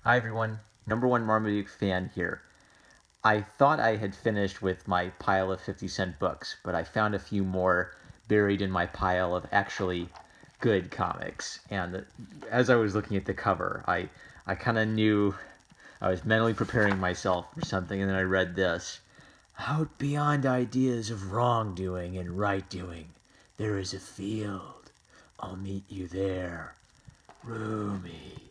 Hi everyone, number one Marmaduke fan here. I thought I had finished with my pile of 50-cent books, but I found a few more buried in my pile of actually good comics. And as I was looking at the cover, I kind of knew I was mentally preparing myself for something, and then I read this. Out beyond ideas of wrongdoing and right doing, there is a field. I'll meet you there. Roomy.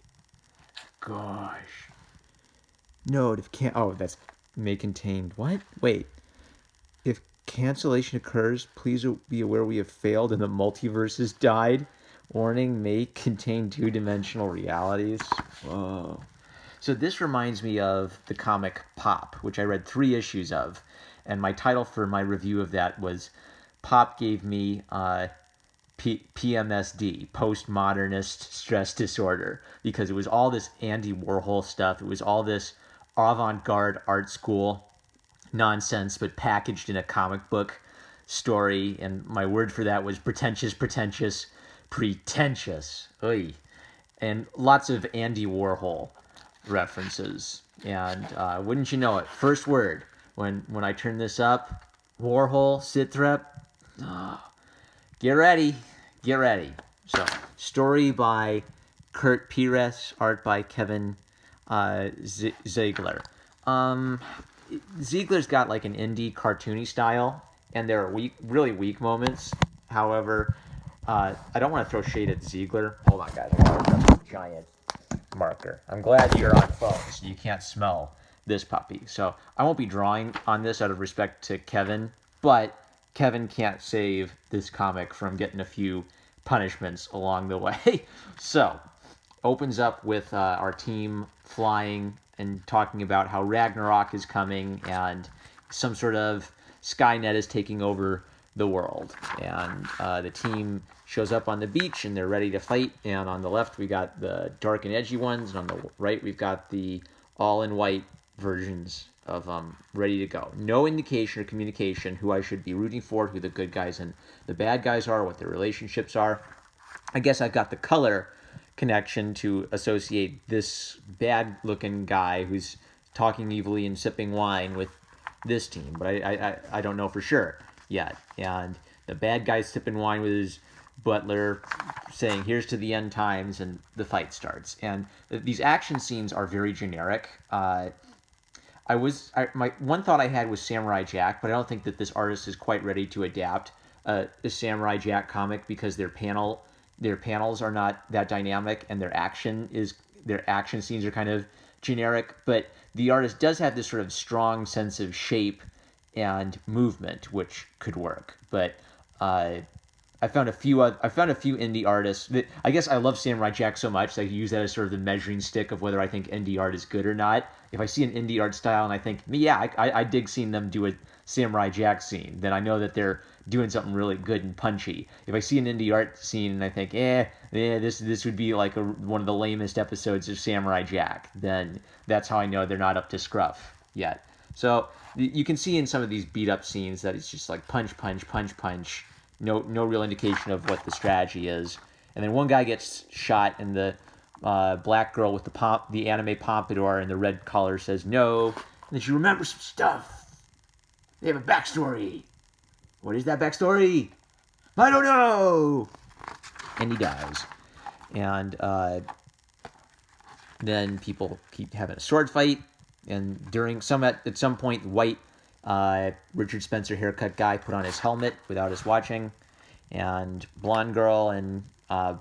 Gosh. Note if can that's may contain what? Wait. If cancellation occurs, please be aware we have failed and the multiverse has died. Warning may contain two-dimensional realities. Whoa. So this reminds me of the comic Pop, which I read 3 issues of, and my title for my review of that was Pop gave me PMSD, postmodernist stress disorder, because it was all this Andy Warhol stuff. It was all this avant-garde art school nonsense, but packaged in a comic book story. And my word for that was pretentious, pretentious. Oy. And lots of Andy Warhol references. And wouldn't you know it, first word when I turn this up, Warhol, Sithrep. Oh, get ready, get ready. So, story by Kurt Pires, art by Kevin Ziegler. Ziegler's got like an indie cartoony style, and there are really weak moments. However, I don't want to throw shade at Ziegler. Hold on, guys. I got a giant marker. I'm glad you're on phone, so you can't smell this puppy. So I won't be drawing on this out of respect to Kevin, but Kevin can't save this comic from getting a few punishments along the way. So, opens up with our team flying and talking about how Ragnarok is coming and some sort of Skynet is taking over the world. And the team shows up on the beach and they're ready to fight. And on the left, we got the dark and edgy ones. And on the right, we've got the all in white versions of ready to go. No indication or communication who I should be rooting for, who the good guys and the bad guys are, what their relationships are. I guess I've got the color connection to associate this bad looking guy who's talking evilly and sipping wine with this team, but I don't know for sure yet. And the bad guy sipping wine with his butler saying, here's to the end times, and the fight starts. And these action scenes are very generic. My one thought I had was Samurai Jack, but I don't think that this artist is quite ready to adapt a Samurai Jack comic because their panels are not that dynamic, and their action scenes are kind of generic. But the artist does have this sort of strong sense of shape and movement, which could work. But I found a few indie artists that I guess I love Samurai Jack so much that I use that as sort of the measuring stick of whether I think indie art is good or not. If I see an indie art style and I think, yeah, I dig seeing them do a Samurai Jack scene, then I know that they're doing something really good and punchy. If I see an indie art scene and I think, this would be like one of the lamest episodes of Samurai Jack, then that's how I know they're not up to scruff yet. So you can see in some of these beat up scenes that it's just like punch, punch, punch, punch. No real indication of what the strategy is. And then one guy gets shot, and the black girl with the anime pompadour and the red collar says no. And then she remembers some stuff. They have a backstory. What is that backstory? I don't know. And he dies. And then people keep having a sword fight. And at some point, white Richard Spencer haircut guy put on his helmet without us watching, and blonde girl and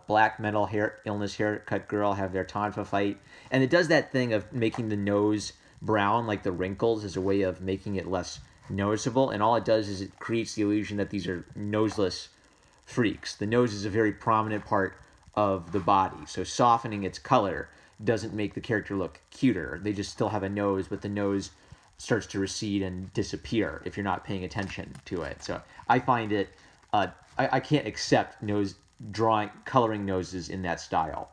black mental illness haircut girl have their tonfa fight, and it does that thing of making the nose brown, like the wrinkles, as a way of making it less noticeable. And all it does is it creates the illusion that these are noseless freaks. The nose is a very prominent part of the body, so softening its color doesn't make the character look cuter. They just still have a nose, but the nose starts to recede and disappear if you're not paying attention to it. So I find it, I can't accept coloring noses in that style.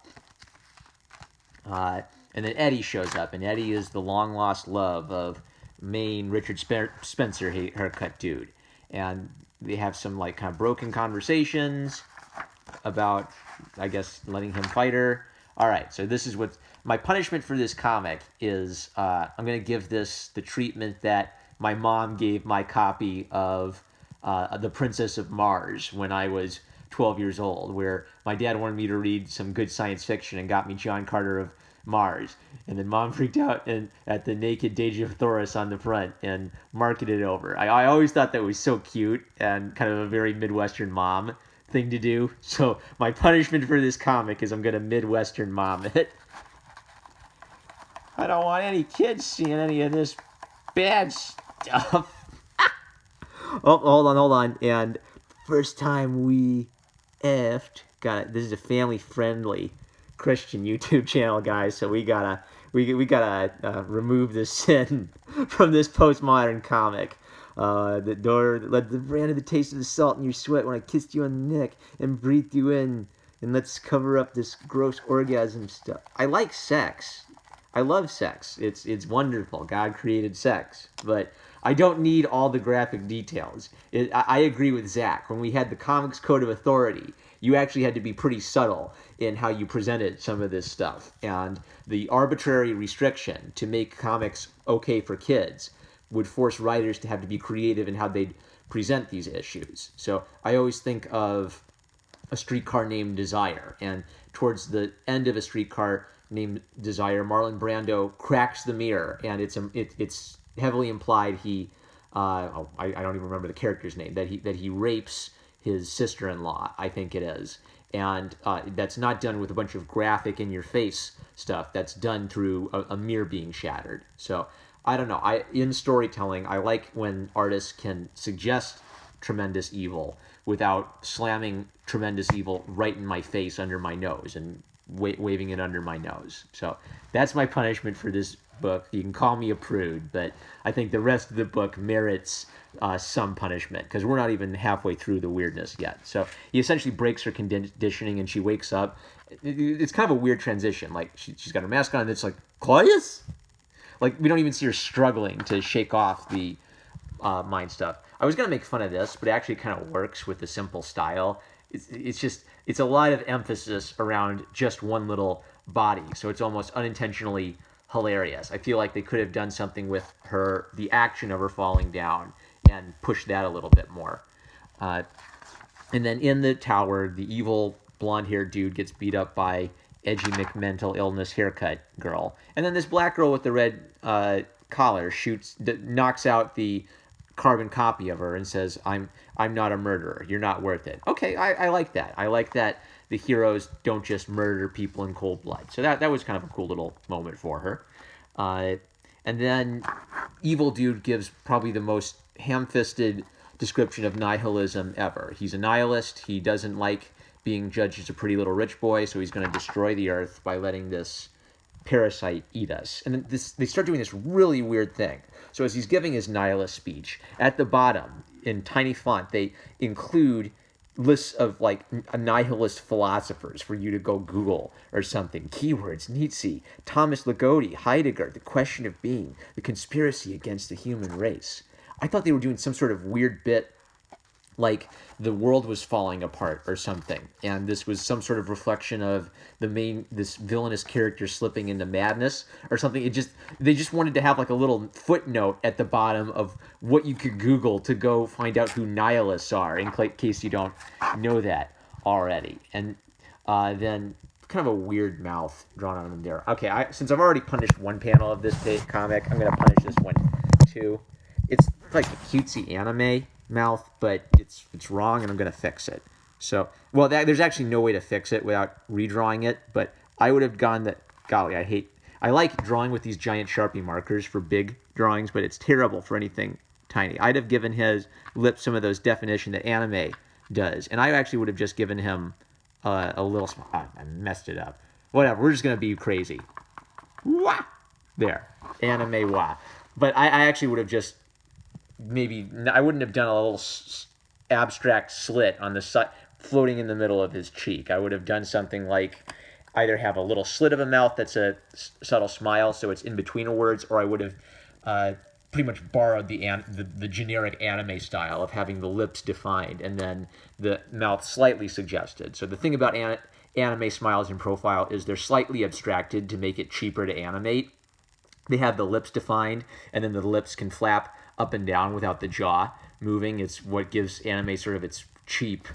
And then Eddie shows up, and Eddie is the long lost love of main Richard Spencer haircut dude. And they have some like kind of broken conversations about, I guess, letting him fight her. All right, so this is what my punishment for this comic is. I'm going to give this the treatment that my mom gave my copy of The Princess of Mars when I was 12 years old, where my dad wanted me to read some good science fiction and got me John Carter of Mars. And then mom freaked out at the naked Dejothoris on the front and marketed it over. I always thought that was so cute and kind of a very Midwestern mom thing to do. So my punishment for this comic is I'm going to Midwestern mom it. I don't want any kids seeing any of this bad stuff. Oh, hold on. And first time we effed. Got it. This is a family-friendly Christian YouTube channel, guys. So we gotta remove the sin from this postmodern comic. The door that led the brand of the taste of the salt in your sweat when I kissed you on the neck and breathed you in. And let's cover up this gross orgasm stuff. I like sex. I love sex. It's wonderful. God created sex. But I don't need all the graphic details. I agree with Zach. When we had the Comics Code of Authority, you actually had to be pretty subtle in how you presented some of this stuff. And the arbitrary restriction to make comics okay for kids would force writers to have to be creative in how they'd present these issues. So I always think of A Streetcar Named Desire. And towards the end of A Streetcar Named Desire, Marlon Brando cracks the mirror. And it's heavily implied I don't even remember the character's name, that he rapes his sister-in-law, I think it is. And that's not done with a bunch of graphic in-your-face stuff. That's done through a mirror being shattered. So I don't know. In storytelling, I like when artists can suggest tremendous evil without slamming tremendous evil right in my face under my nose and waving it under my nose. So that's my punishment for this book. You can call me a prude, but I think the rest of the book merits some punishment because we're not even halfway through the weirdness yet. So he essentially breaks her conditioning and she wakes up. It's kind of a weird transition. Like she's got her mask on and it's like, Claudius? Like we don't even see her struggling to shake off the mind stuff. I was going to make fun of this, but it actually kind of works with the simple style. It's a lot of emphasis around just one little body. So it's almost unintentionally hilarious. I feel like they could have done something with the action of her falling down and pushed that a little bit more. And then in the tower, the evil blonde-haired dude gets beat up by edgy McMental illness haircut girl. And then this black girl with the red collar knocks out the carbon copy of her and says, I'm not a murderer. You're not worth it. Okay, I like that. I like that the heroes don't just murder people in cold blood. So that was kind of a cool little moment for her. And then Evil Dude gives probably the most ham-fisted description of nihilism ever. He's a nihilist. He doesn't like being judged as a pretty little rich boy, so he's going to destroy the earth by letting this parasite eat us. And they start doing this really weird thing. So as he's giving his nihilist speech, at the bottom, in tiny font, they include lists of like nihilist philosophers for you to go Google or something. Keywords: Nietzsche, Thomas Ligotti, Heidegger, The Question of Being, The Conspiracy Against the Human Race. I thought they were doing some sort of weird bit like the world was falling apart or something, and this was some sort of reflection of this villainous character slipping into madness or something. They just wanted to have like a little footnote at the bottom of what you could Google to go find out who nihilists are, in case you don't know that already. And then kind of a weird mouth drawn on them there. Okay, since I've already punished one panel of this comic, I'm going to punish this one too. It's like a cutesy anime mouth, but it's wrong, and I'm going to fix it. So, well, there's actually no way to fix it without redrawing it, but I would have gone that, golly, I like drawing with these giant Sharpie markers for big drawings, but it's terrible for anything tiny. I'd have given his lips some of those definition that anime does, and I actually would have just given him a little, I messed it up. Whatever, we're just going to be crazy. Wah! There, anime wah. But I actually would have just, I wouldn't have done a little abstract slit on the side, floating in the middle of his cheek. I would have done something like either have a little slit of a mouth that's a subtle smile, so it's in between words, or I would have pretty much borrowed the generic anime style of having the lips defined and then the mouth slightly suggested. So the thing about anime smiles in profile is they're slightly abstracted to make it cheaper to animate. They have the lips defined, and then the lips can flap up and down without the jaw moving. It's what gives anime sort of its cheap,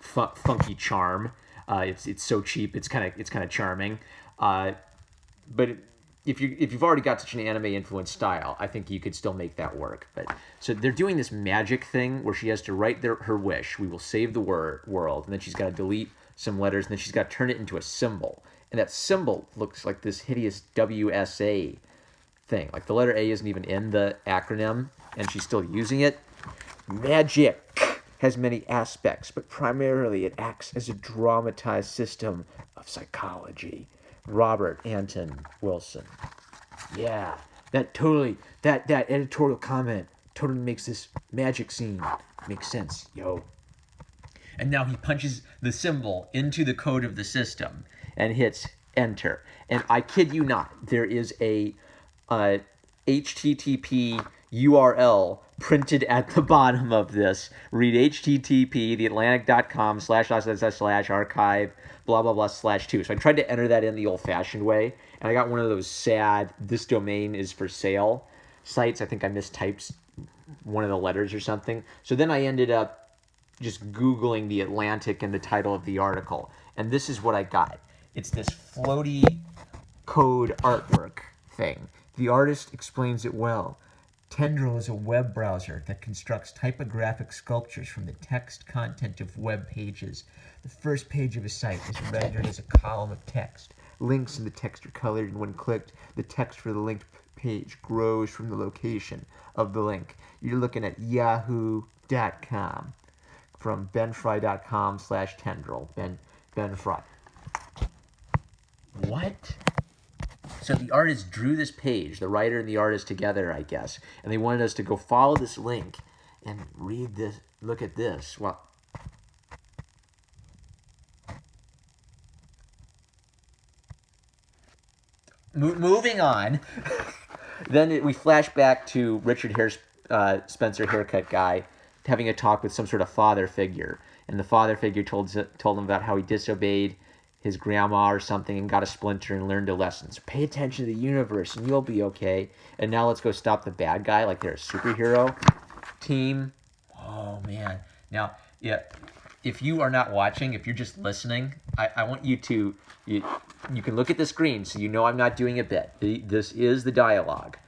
funky charm. It's so cheap. It's kind of charming. But if you've already got such an anime influenced style, I think you could still make that work. But so they're doing this magic thing where she has to write her wish. We will save the world, and then she's got to delete some letters, and then she's got to turn it into a symbol. And that symbol looks like this hideous WSA thing. Like the letter A isn't even in the acronym, and she's still using it. Magic has many aspects, but primarily it acts as a dramatized system of psychology. Robert Anton Wilson. Yeah, that editorial comment totally makes this magic scene make sense, yo. And now he punches the symbol into the code of the system and hits enter. And I kid you not, there is a HTTP URL printed at the bottom of this. Read HTTP, theatlantic.com//archive, blah, blah, blah, /2. So I tried to enter that in the old-fashioned way, and I got one of those sad, this domain is for sale sites. I think I mistyped one of the letters or something. So then I ended up just Googling The Atlantic and the title of the article. And this is what I got. It's this floaty code artwork thing. The artist explains it well. Tendril is a web browser that constructs typographic sculptures from the text content of web pages. The first page of a site is rendered as a column of text. Links in the text are colored, and when clicked, the text for the linked page grows from the location of the link. You're looking at yahoo.com from benfry.com/tendril. Ben Fry. What? So the artist drew this page, the writer and the artist together, I guess, and they wanted us to go follow this link and read this, look at this. Well, moving on, then we flash back to Richard Spencer haircut guy having a talk with some sort of father figure, and the father figure told him about how he disobeyed his grandma or something and got a splinter and learned a lesson. So pay attention to the universe and you'll be okay. And now let's go stop the bad guy like they're a superhero team. Oh, man. Now, yeah, if you are not watching, if you're just listening, I want you to, you can look at the screen so you know I'm not doing a bit. This is the dialogue.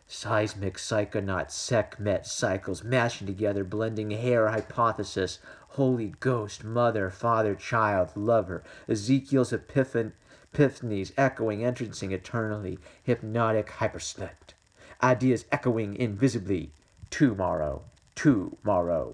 Seismic, psychonaut, Sekhmet cycles, mashing together, blending hair hypothesis, Holy Ghost, Mother, Father, Child, Lover, Ezekiel's epiphanies echoing, entrancing eternally, hypnotic, hyperslept, ideas echoing invisibly, tomorrow, tomorrow.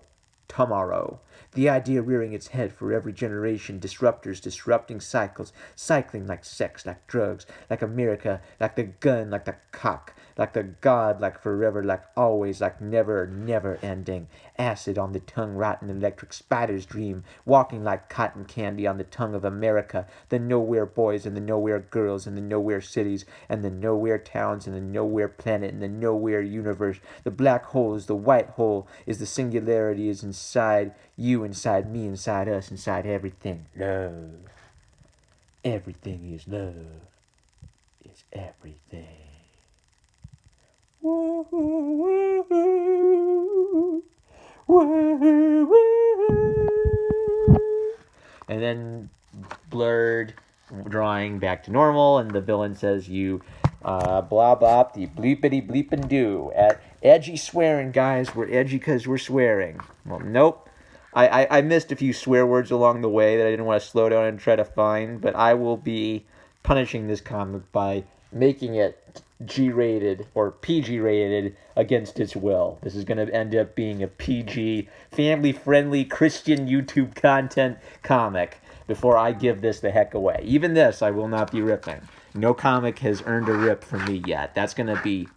The idea rearing its head for every generation, disruptors disrupting cycles, cycling like sex, like drugs, like America, like the gun, like the cock, like the God, like forever, like always, like never, never ending. Acid on the tongue, rotten electric spider's dream, walking like cotton candy on the tongue of America, the nowhere boys and the nowhere girls and the nowhere cities and the nowhere towns and the nowhere planet and the nowhere universe. The black hole is the white hole, is the singularity is inside you, inside me, inside us, inside everything. Love. Everything is love. It's everything. Woo, woo, woo, woo, woo. And then blurred drawing back to normal, and the villain says you blah blah the bleepity bleepin' do. Edgy swearing, guys. We're edgy because we're swearing. Well, nope. I missed a few swear words along the way that I didn't want to slow down and try to find, but I will be punishing this comic by making it G-rated or PG-rated against its will. This is going to end up being a PG, family-friendly, Christian YouTube content comic before I give this the heck away. Even this I will not be ripping. No comic has earned a rip from me yet. That's going to be...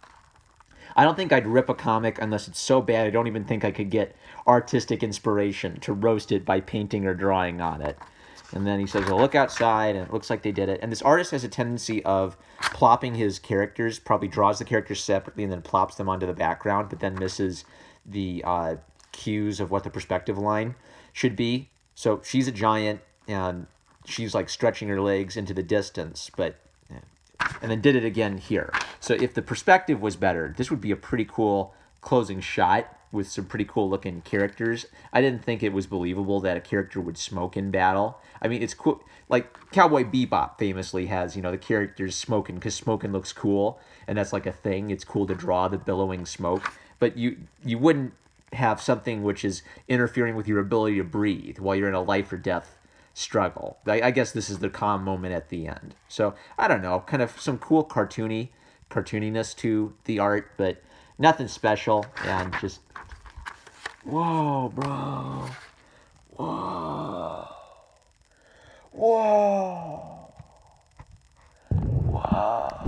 I don't think I'd rip a comic unless it's so bad I don't even think I could get artistic inspiration to roast it by painting or drawing on it. And then he says, well, look outside, and it looks like they did it. And this artist has a tendency of plopping his characters, probably draws the characters separately and then plops them onto the background, but then misses the cues of what the perspective line should be. So she's a giant, and she's like stretching her legs into the distance, but and then did it again here. So if the perspective was better, this would be a pretty cool closing shot with some pretty cool looking characters. I didn't think it was believable that a character would smoke in battle. I mean, it's cool. Like Cowboy Bebop famously has, the characters smoking because smoking looks cool, and that's like a thing. It's cool to draw the billowing smoke, but you wouldn't have something which is interfering with your ability to breathe while you're in a life or death struggle. I guess this is the calm moment at the end. So I don't know, kind of some cool cartooniness to the art, but nothing special, and just whoa, bro, whoa, whoa, whoa.